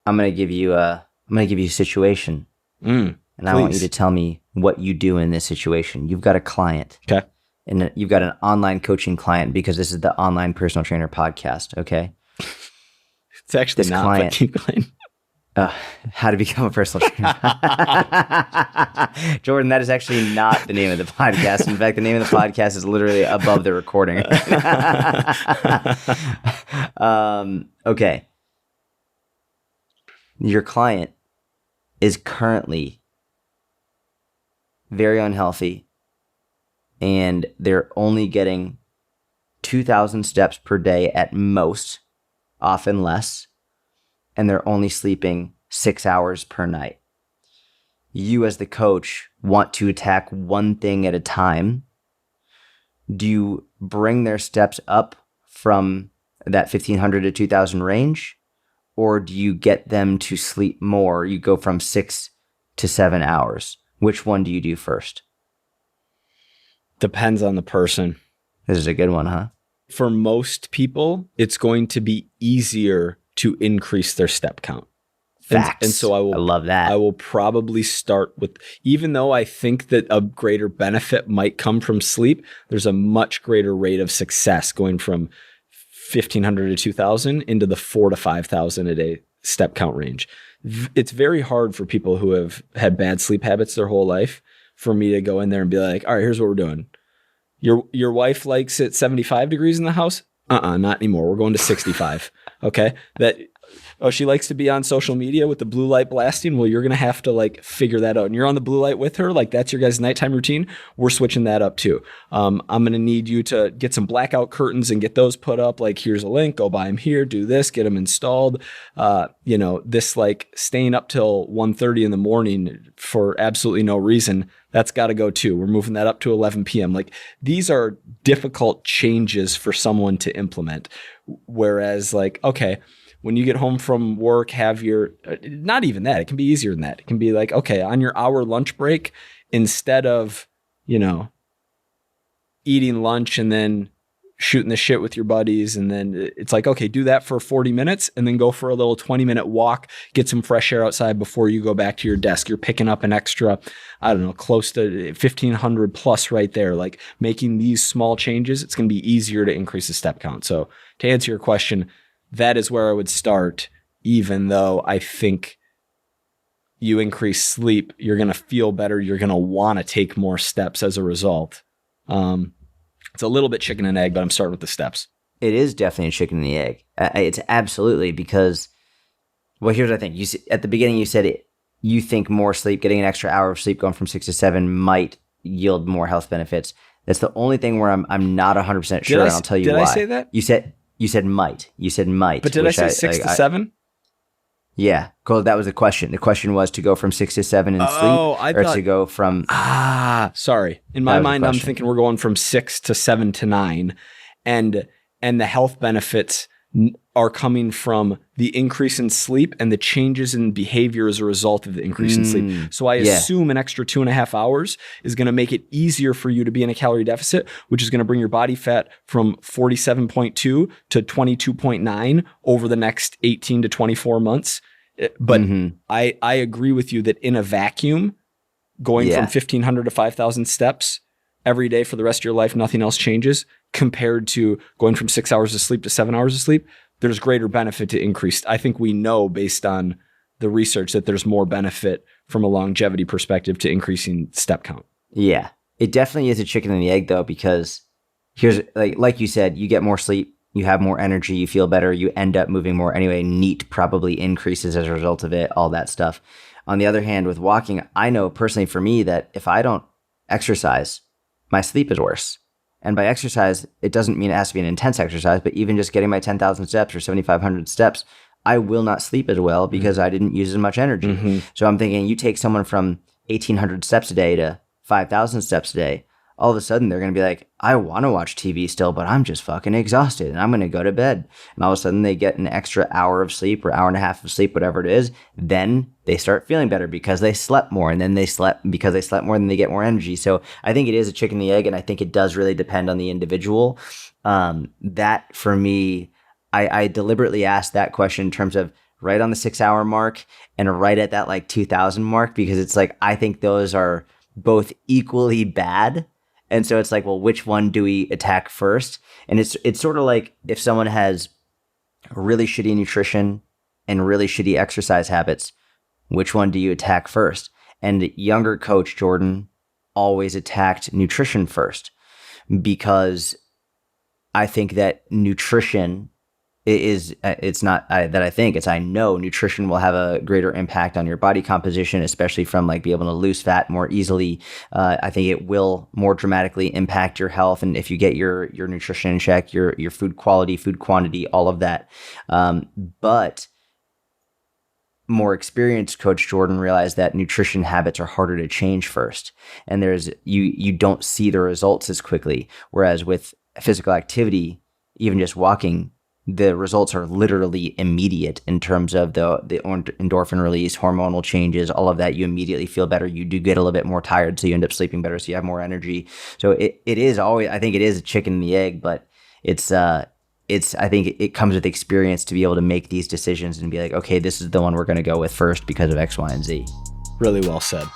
I'm going to give you a situation. And I want you to tell me what you do in this situation. You've got a client. Okay. And you've got an online coaching client because this is the Online Personal Trainer podcast, okay? It's actually this not, client, but keep going. How to become a personal trainer. Jordan, that is actually not the name of the podcast. In fact, the name of the podcast is literally above the recording. Okay. Your client is currently very unhealthy, and they're only getting 2,000 steps per day at most, often less, and they're only sleeping 6 hours per night. You as the coach want to attack one thing at a time. Do you bring their steps up from that 1,500 to 2,000 range, or do you get them to sleep more? You go from 6 to 7 hours. Which one do you do first? Depends on the person. This is a good one, huh? For most people, it's going to be easier to increase their step count. Facts. And so I love that. I will probably start with, even though I think that a greater benefit might come from sleep, there's a much greater rate of success going from 1,500 to 2,000 into the 4,000 to 5,000 a day step count range. It's very hard for people who have had bad sleep habits their whole life for me to go in there and be like, all right, here's what we're doing. Your wife likes it 75 degrees in the house? Not anymore. We're going to 65. Okay. She likes to be on social media with the blue light blasting. Well, you're going to have to like figure that out. And you're on the blue light with her. Like that's your guys' nighttime routine. We're switching that up too. I'm going to need you to get some blackout curtains and get those put up. Like here's a link, go buy them here, do this, get them installed. This like staying up till 1:30 in the morning for absolutely no reason. That's got to go too. We're moving that up to 11 p.m. Like these are difficult changes for someone to implement. Whereas like, okay, when you get home from work, have your, not even that, it can be easier than that. It can be like, okay, on your hour lunch break, instead of, eating lunch and then shooting the shit with your buddies. And then it's like, okay, do that for 40 minutes and then go for a little 20-minute walk, get some fresh air outside before you go back to your desk. You're picking up an extra, I don't know, close to 1,500 plus right there. Like making these small changes, it's going to be easier to increase the step count. So to answer your question, that is where I would start, even though I think you increase sleep, you're going to feel better. You're going to want to take more steps as a result. It's a little bit chicken and egg, but I'm starting with the steps. It is definitely a chicken and the egg. It's absolutely because, well, here's the thing. At the beginning, you said you think more sleep, getting an extra hour of sleep going from 6 to 7 might yield more health benefits. That's the only thing where I'm not 100% sure, and I'll tell you why. Did I say that? You said might. You said might. But did I say 6 to 7? Yeah. Cool. That was the question. The question was to go from 6 to 7 in sleep to go from... sorry. In my mind, I'm thinking we're going from 6 to 7 to 9. And the health benefits are coming from the increase in sleep and the changes in behavior as a result of the increase in sleep. So I assume an extra 2.5 hours is going to make it easier for you to be in a calorie deficit, which is going to bring your body fat from 47.2 to 22.9 over the next 18 to 24 months. But I agree with you that in a vacuum, going from 1,500 to 5,000 steps every day for the rest of your life, nothing else changes, compared to going from 6 hours of sleep to 7 hours of sleep, there's greater benefit to increase. I think we know based on the research that there's more benefit from a longevity perspective to increasing step count. Yeah, it definitely is a chicken and the egg though, because here's like you said, you get more sleep, you have more energy, you feel better, you end up moving more anyway. NEAT probably increases as a result of it, all that stuff. On the other hand, with walking, I know personally for me that if I don't exercise, my sleep is worse. And by exercise, it doesn't mean it has to be an intense exercise, but even just getting my 10,000 steps or 7,500 steps, I will not sleep as well because I didn't use as much energy. So I'm thinking you take someone from 1,800 steps a day to 5,000 steps a day, all of a sudden they're going to be like, I want to watch TV still, but I'm just fucking exhausted and I'm going to go to bed. And all of a sudden they get an extra hour of sleep or hour and a half of sleep, whatever it is. Then they start feeling better because they slept more, and then because they slept more, then they get more energy. So I think it is a chicken and the egg, and I think it does really depend on the individual. That for me, I deliberately asked that question in terms of right on the 6 hour mark and right at that like 2000 mark, because it's like, I think those are both equally bad. And so it's like, well, which one do we attack first? And it's sort of like if someone has really shitty nutrition and really shitty exercise habits, which one do you attack first? And younger coach Jordan always attacked nutrition first, because I think that nutrition is, it's not that I think, it's I know nutrition will have a greater impact on your body composition, especially from like be able to lose fat more easily. I think it will more dramatically impact your health, and if you get your nutrition in check, your food quality, food quantity, all of that. But more experienced coach Jordan realized that nutrition habits are harder to change first, and you don't see the results as quickly. Whereas with physical activity, even just walking, the results are literally immediate in terms of the endorphin release, hormonal changes, all of that. You immediately feel better. You do get a little bit more tired, so you end up sleeping better, so you have more energy. So it is always, I think it is a chicken and the egg, but it's I think it comes with experience to be able to make these decisions and be like, okay, this is the one we're going to go with first because of X, Y, and Z. Really well said.